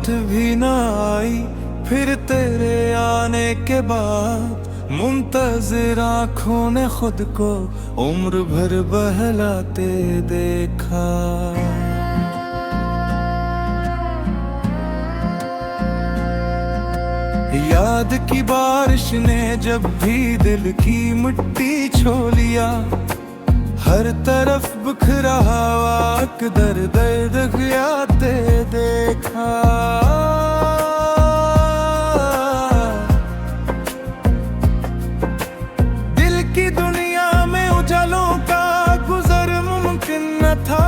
आहट भी न आई फिर तेरे आने के बाद। मुंतज़िर आँखों ने खुद को उम्र भर बहलाते देखा। याद की बारिश ने जब भी दिल की मिट्टी छो लिया, हर तरफ बिखरा वाक दर दर्द गियाते देखा। दिल की दुनिया में उजालों का गुजर मुमकिन न था।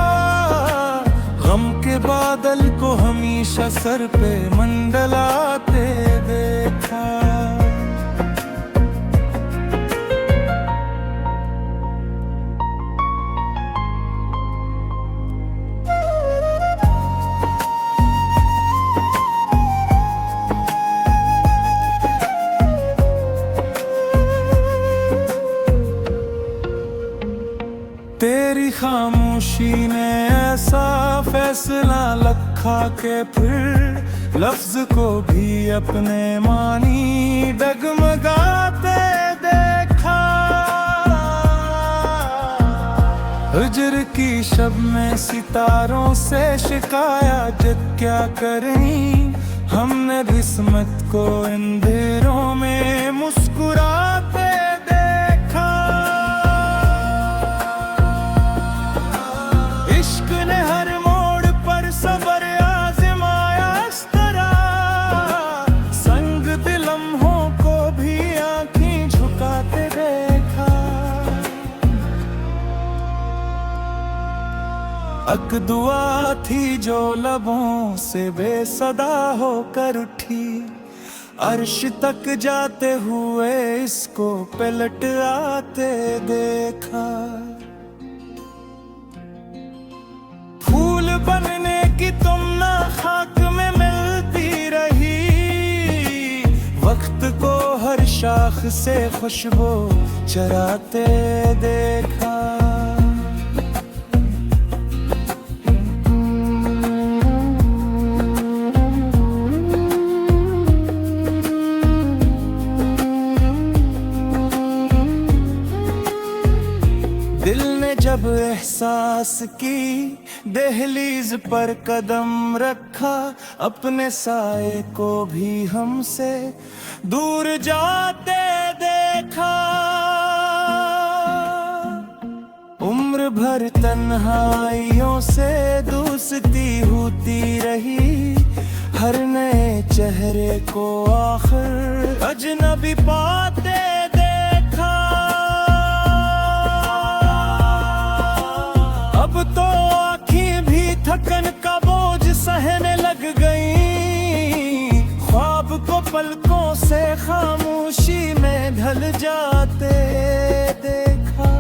गम के बादल को हमेशा सर पे मंडलाते देखा। तेरी खामोशी ने ऐसा फैसला रखा के फिर लफ्ज को भी अपने मानी डगमगाते देखा। हिजर की शब में सितारों से शिकायत क्या करें, हमने किस्मत को अंधेरों में मुस्कुराते देखा। इश्क ने हर मोड़ पर सबर आज़माया इस तरह, संग दिल लम्हों को भी आँखें झुकाते देखा। अक दुआ थी जो लबों से बेसदा होकर उठी, अर्श तक जाते हुए इसको पलट आते देखा। फूल बनने की तुम ना खाक में मिलती रही, वक्त को हर शाख से खुशबू चराते देखा। दिल ने जब एहसास की दहलीज पर कदम रखा, अपने साए को भी हमसे दूर जाते देखा। उम्र भर तन्हाइयों से दोस्ती होती रही, हर नए चेहरे को आखिर अजनबी पाते देखा। अब तो आँखें भी थकन का बोझ सहने लग गईं, ख्वाब को पलकों से खामोशी में ढल जाते देखा।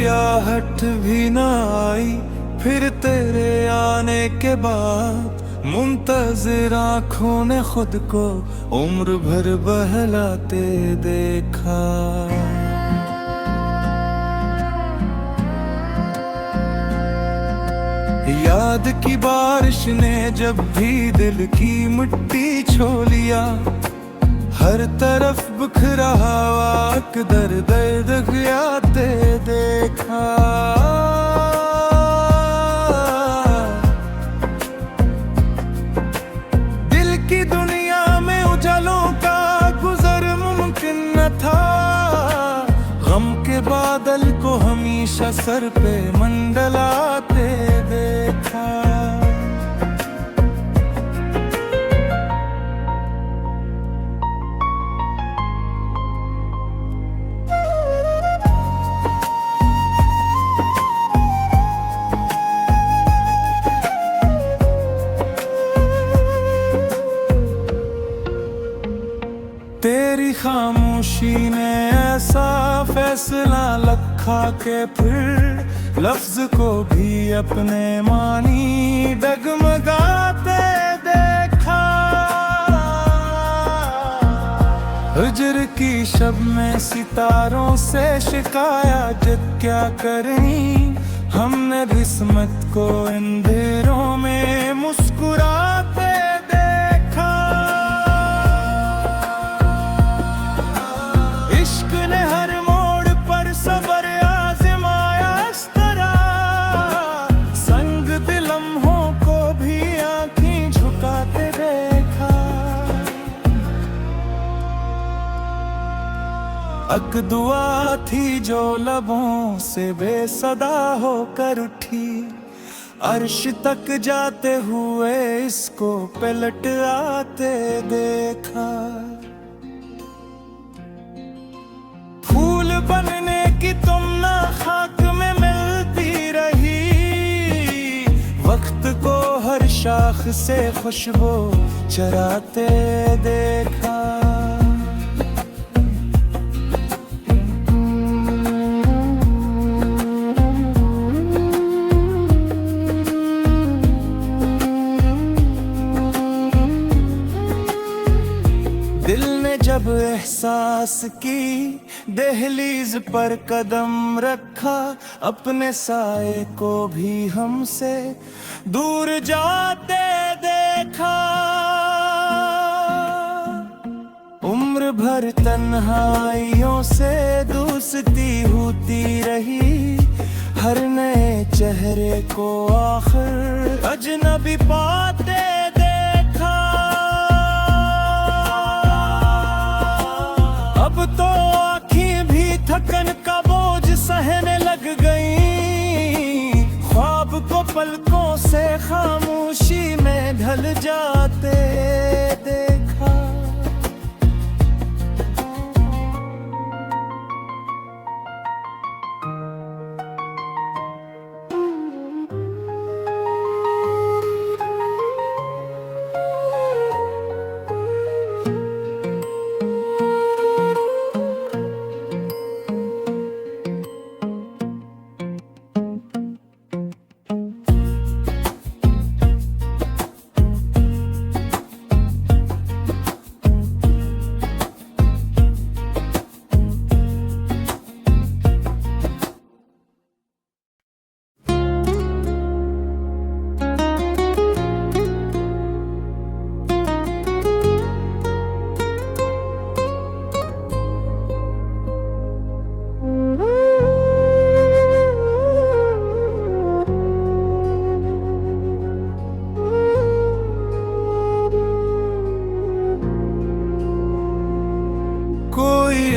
आहट भी न आई फिर तेरे आने के बाद। मुंतज़िर आँखों ने खुद को उम्र भर बहलाते देखा। याद की बारिश ने जब भी दिल की मिट्टी छो लिया, हर तरफ बिखरा वाक दर दर्द गियाते देखा। हमेशा सर पे मंडलाते देखा। तेरी खामोशी ने ऐसा फैसला रखा के फिर लफ्ज को भी अपने मानी डगमगाते देखा। हिजर की शब में सितारों से शिकायत क्या करें, हमने किस्मत को अंधेरों में मुस्कुराते देखा। इश्क ने हर मोड़ पर सबर आज़माया इस तरह, संग दिल लम्हों को भी आंखें झुकाते देखा। अक दुआ थी जो लबों से बेसदा होकर उठी, अर्श तक जाते हुए इसको पलट आते देखा। फूल बनने की तुम ना खाक में मिलती रही, वक्त को हर शाख से खुशबू चराते देखा। दिल ने जब एहसास की दहलीज पर कदम रखा, अपने साए को भी हमसे दूर जाते देखा। उम्र भर तन्हाइयों से दोस्ती होती रही, हर नए चेहरे को आखिर अजनबी पाते देखा। अब तो आँखें भी थकन का बोझ सहने लग गईं, ख्वाब को पलकों से खामोशी में ढल जाते देखा।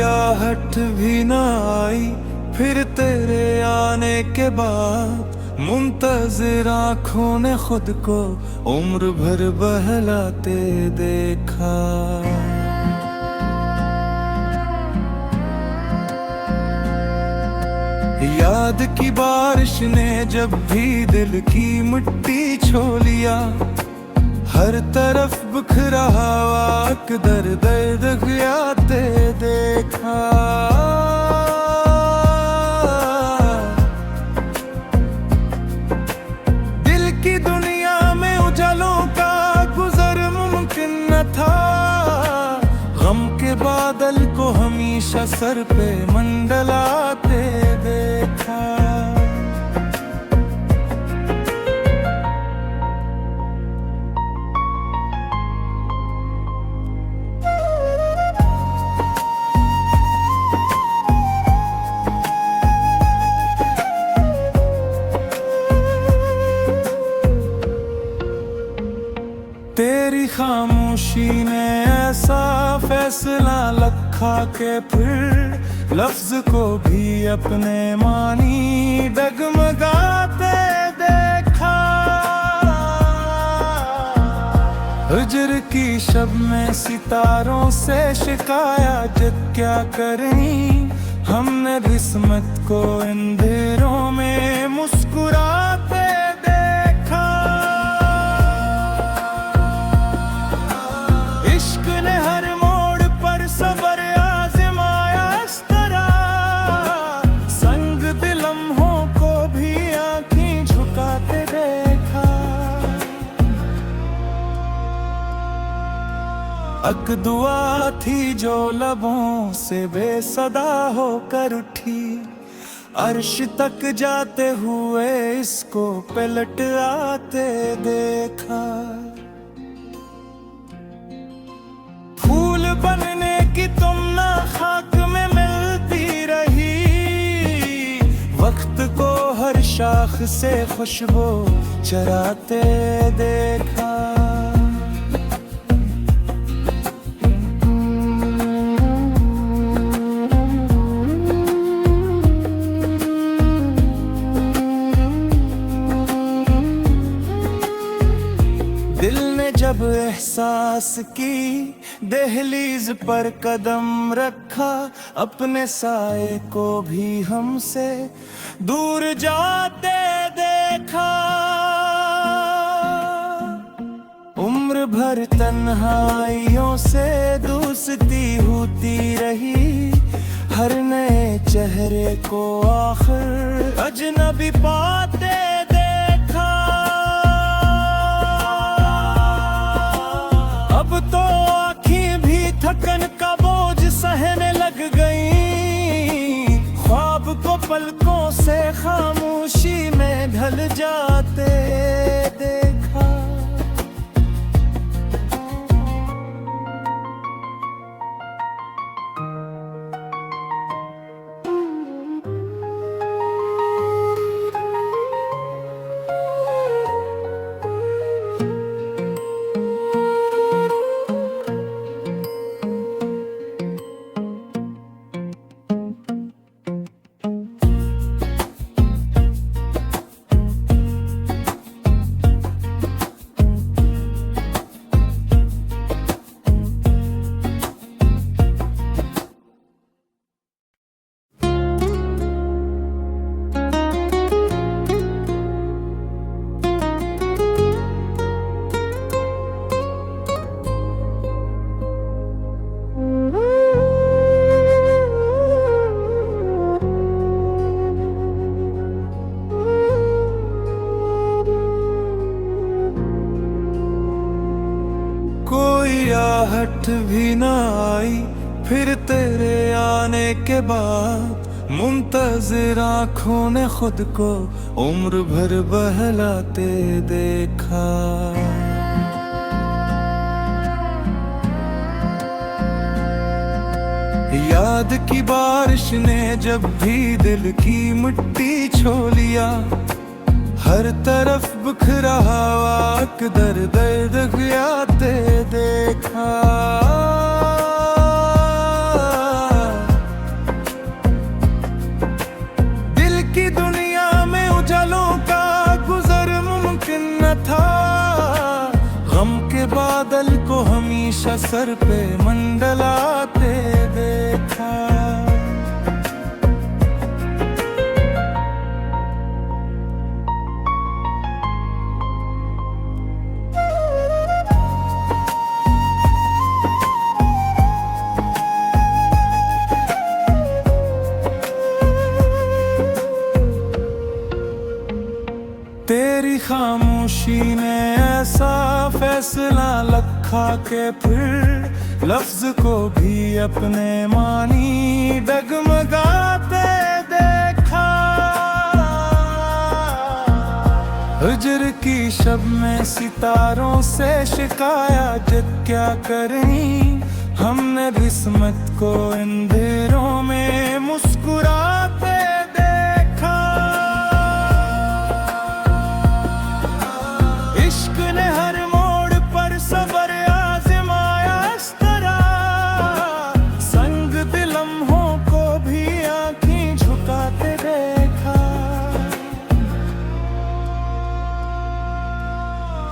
आहट भी ना आई फिर तेरे आने के बाद, मुंतज़िर आँखों ने खुद को उम्र भर बहलाते देखा। याद की बारिश ने जब भी दिल की मिट्टी छो लिया, हर तरफ बिखरा वाक दर दर्द गियाते देखा। दिल की दुनिया में उजालों का गुजर मुमकिन न था, गम के बादल को हमेशा सर पे मंडलाते देखा। तेरी खामोशी ने ऐसा फैसला लखा के फिर लफ्ज को भी अपने मानी डगमगाते देखा। हिजर की शब में सितारों से शिकायत क्या करें, हमने किस्मत को अंधेरों में मुस्कुराते देखा। इश्क ने हर मोड़ पर सबर आजमाया इस तरह, संग दिल लम्हों को भी आंखें झुकाते देखा। अक दुआ थी जो लबों से बेसदा होकर उठी, अर्श तक जाते हुए इसको पलट आते देखा। फूल बनने की तुम ना खाक में मिलती रही, वक्त को हर शाख से खुशबू चराते देखा। दिल ने जब एहसास की दहलीज पर कदम रखा, अपने साए को भी हमसे दूर जाते देखा। उम्र भर तन्हाइयों से दोस्ती होती रही, हर नए चेहरे को आखिर अजनबी पाते देखा। अब तो आँखें भी थकन का बोझ सहने लग गईं, ख्वाब को पलकों से खामोशी में ढल जाते देखा। आहट भी ना आई फिर तेरे आने के बाद, मुंतज़िर आँखों ने खुद को उम्र भर बहलाते देखा। याद की बारिश ने जब भी दिल की मिट्टी छो लिया, हर तरफ बिखरा वाक दर दर्द आते देखा। दिल की दुनिया में उजालों का गुजर मुमकिन न था, गम के बादल को हमेशा सर पे मंडलाते देखा। तेरी खामोशी ने ऐसा फैसला लखा के फिर लफ्ज को भी अपने मानी डगमगाते देखा। हिजर की शब में सितारों से शिकायत क्या करें, हमने किस्मत को अंधेरों में मुस्कुराते देखा। इश्क ने हर मोड़ पर सबर आजमाया इस तरह,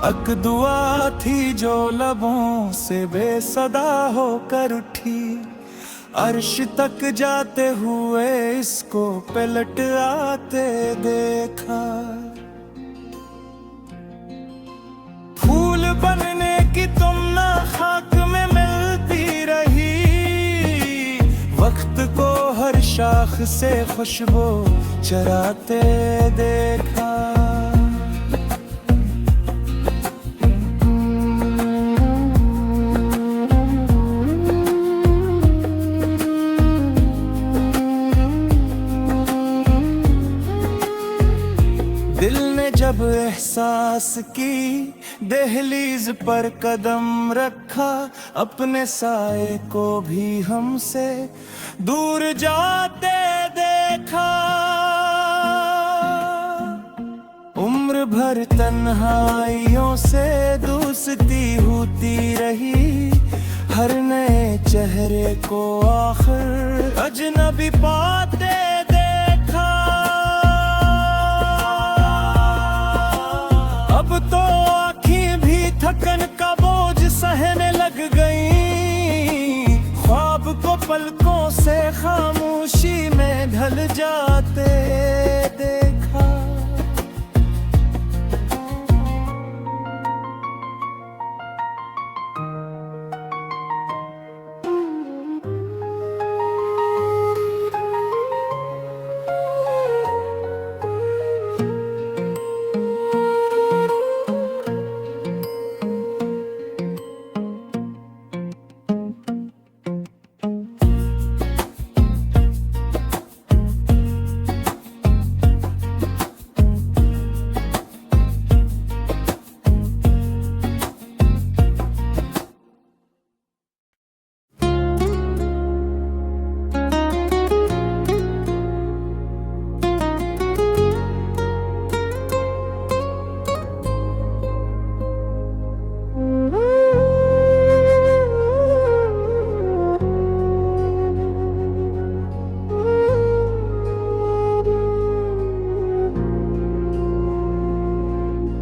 अक दुआ थी जो लबों से बेसदा होकर उठी, अर्श तक जाते हुए इसको पलट आते देखा। फूल बनने की तुम ना खाक में मिलती रही, वक्त को हर शाख से खुशबू चराते देखा। दिल ने जब एहसास की दहलीज पर कदम रखा, अपने साए को भी हमसे दूर जाते देखा। उम्र भर तन्हाइयों से दोस्ती होती रही, हर नए चेहरे को आखिर अजनबी पाते देखा। अब तो आँखें भी थकन का बोझ सहने लग गईं, ख्वाब को पलकों से खामोशी में ढल जाते देखा।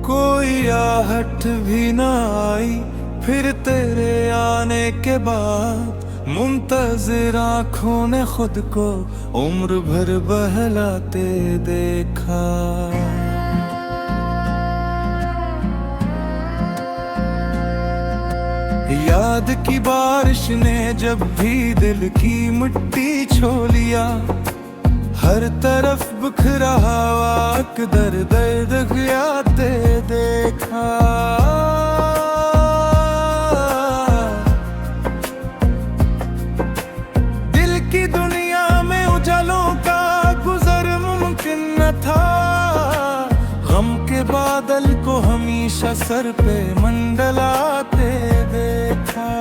कोई आहट भी ना आई फिर तेरे आने के बाद, मुंतज़िर आँखों ने खुद को उम्र भर बहलाते देखा। याद की बारिश ने जब भी दिल की मिट्टी छो लिया, हर तरफ बिखरा वाक दर दर्द गियाते देखा। दिल की दुनिया में उजालों का गुजर मुमकिन न था, गम के बादल को हमेशा सर पे मंडलाते देखा।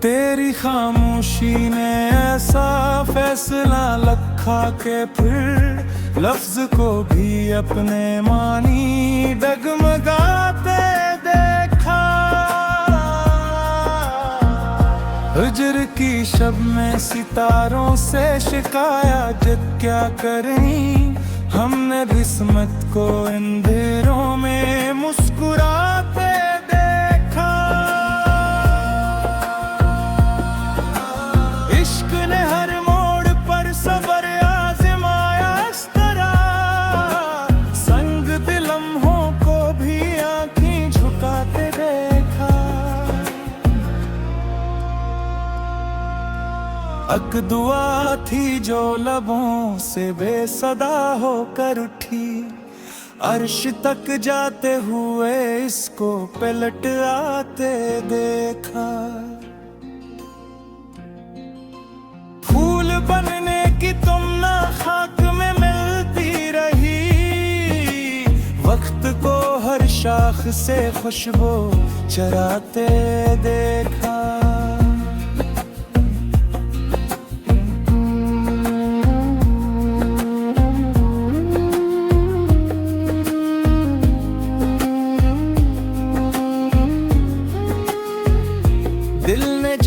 तेरी खामोशी ने ऐसा फैसला रखा के फिर लफ्ज को भी अपने मानी डगमगाते देखा। हिजर की शब में सितारों से शिकायत क्या करें, हमने किस्मत को अंधेरों में मुस्कुराते देखा। इश्क ने हर मोड़ पर सबर आज़माया इस तरह, संग दिल लम्हों को भी आँखें झुकाते देखा। अक दुआ थी जो लबों से बेसदा होकर उठी, अर्श तक जाते हुए इसको पलट आते देखा। फूल बनने की तुम ना खाक में मिलती रही, वक्त को हर शाख से खुशबू चराते देखा।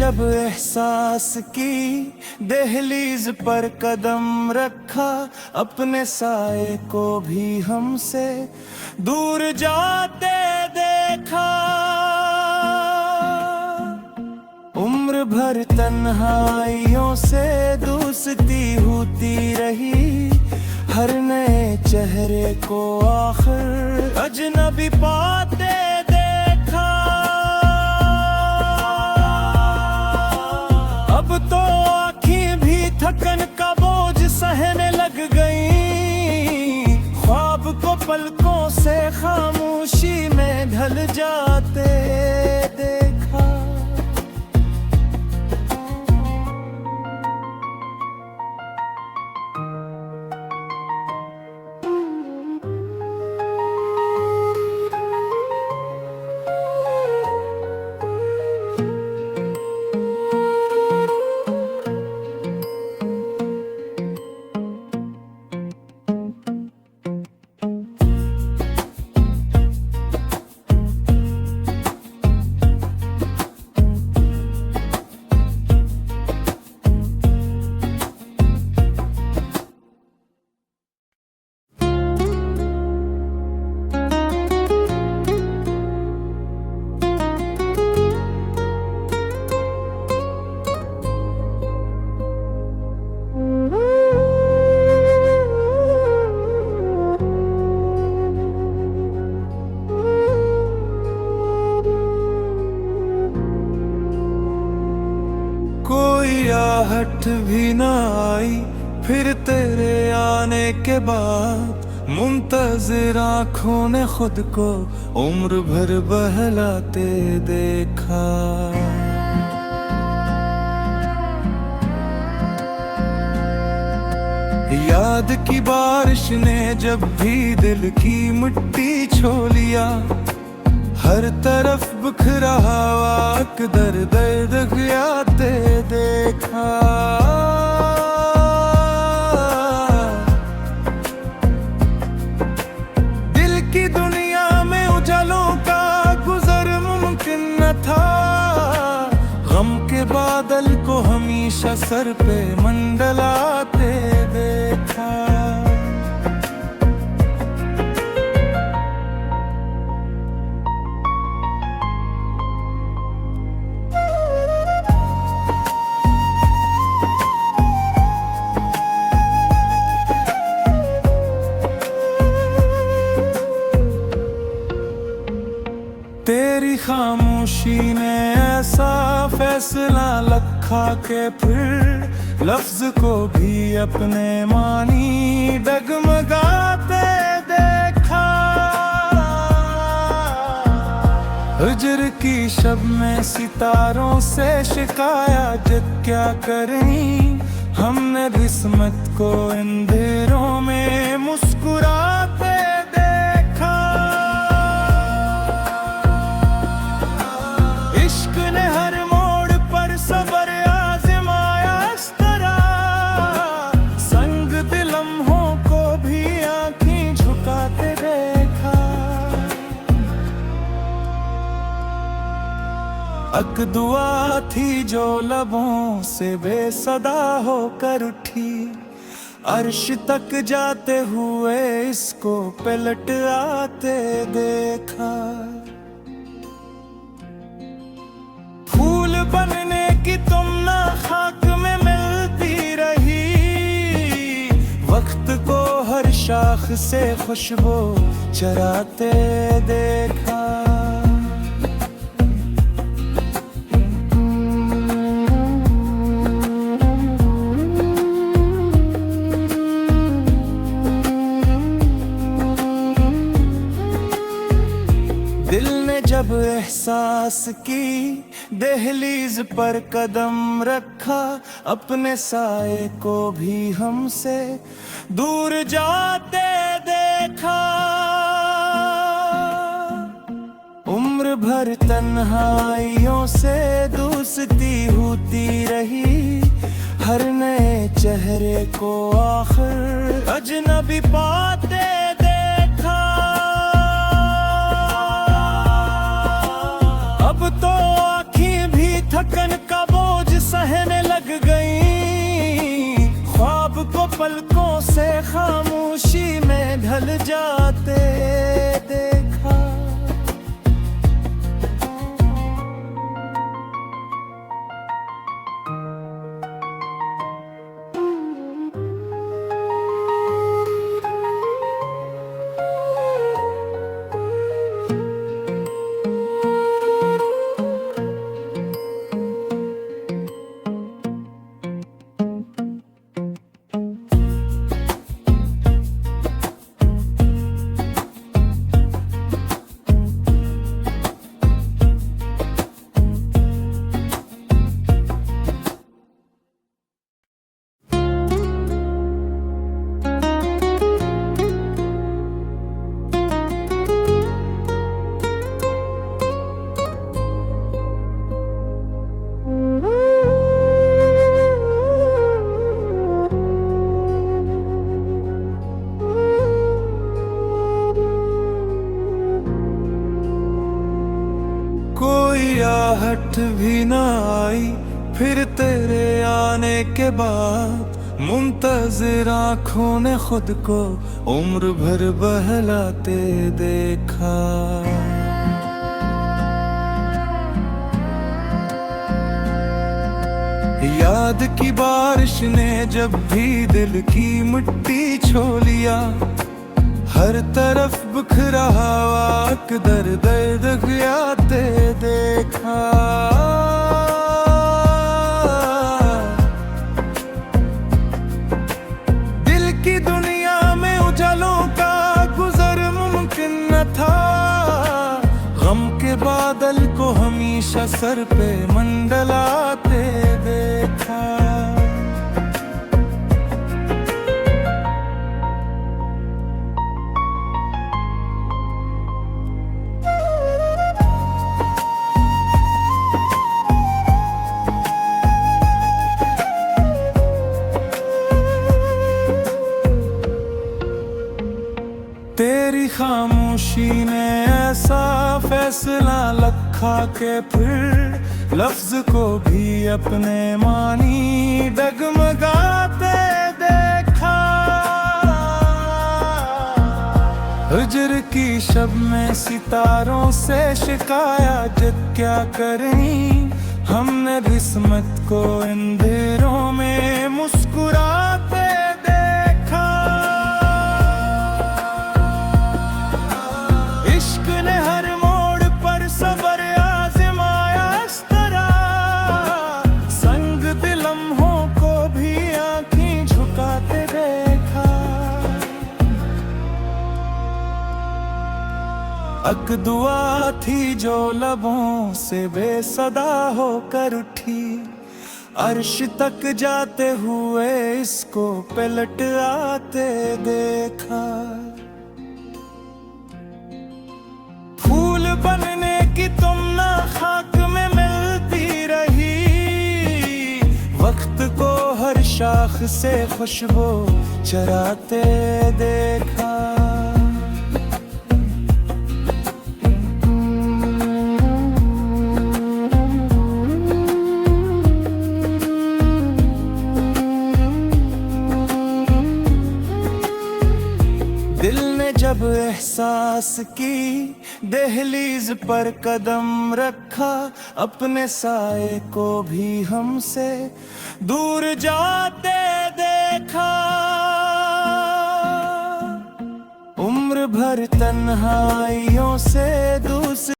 जब एहसास की दहलीज पर कदम रखा, अपने साए को भी हमसे दूर जाते देखा। उम्र भर तन्हाइयों से दोस्ती होती रही, हर नए चेहरे को आखिर अजनबी पाते देखा। अब तो आँखें भी थकन का बोझ सहने लग गईं, ख्वाब को पलकों से खामोशी में ढल जाते देखा। कोई आहट भी ना आई फिर तेरे आने के बाद, मुंतज़िर आँखों ने खुद को उम्र भर बहलाते देखा। याद की बारिश ने जब भी दिल की मिट्टी छो लिया, हर तरफ बिखरा वाक दर दर्द गियाते देखा। दिल की दुनिया में उजालों का गुजर मुमकिन न था, गम के बादल को हमेशा सर पे मंडलाते देखा। तेरी खामोशी ने ऐसा फैसला रखा के फिर लफ्ज को भी अपने मानी डगमगाते देखा। हिजर की शब में सितारों से शिकायत क्या करें, हमने किस्मत को अंधेरों में मुस्कुराते देखा। इश्क ने हर मोड़ पर सबर आजमाया इस तरह, संग दिल लम्हों को भी आंखें झुकाते देखा। अक दुआ थी जो लबों से बेसदा होकर उठी, अर्श तक जाते हुए इसको पलट आते देखा। फूल बनने की तुम ना खाक में मिलती रही, वक्त को हर शाख से खुशबू चराते देखा। दिल ने जब एहसास की दहलीज पर कदम रखा, अपने साए को भी हमसे दूर जाते देखा। उम्र भर तन्हाइयों से दोस्ती होती रही, हर नए चेहरे को आखिर अजनबी पाते देखा। अब तो आँखें भी थकन का मुस्कुराहट भी न आई फिर तेरे आने के बाद। मुंतजिर आँखों ने खुद को उम्र भर बहलाते देखा। याद की बारिश ने जब भी दिल की मिट्टी छो लिया, हर तरफ बिखरा वाक दर दर्द गियाते देखा। दिल की दुनिया में उजालों का गुजर मुमकिन न था, गम के बादल को हमेशा सर पे मंडलाते देखा। तेरी खामोशी ने ऐसा फैसला रखा के फिर लफ्ज को भी अपने मानी डगमगाते देखा। हिजर की शब में सितारों से शिकायत क्या करें, हमने किस्मत को अंधेरों में मुस्कुराते देखा। इश्क ने हर मोड़ पर सबर आजमाया इस तरह, संग दिल लम्हों को भी आंखें झुकाते देखा। अक दुआ थी जो लबों से बेसदा होकर उठी, अर्श तक जाते हुए इसको पलट आते देखा। फूल बनने की तुम ना खाक में मिलती रही, वक्त को हर शाख से खुशबू चराते देखा। दिल ने जब एहसास की दहलीज पर कदम रखा, अपने साए को भी हमसे दूर जाते देखा। उम्र भर तन्हाइयों से दूसरे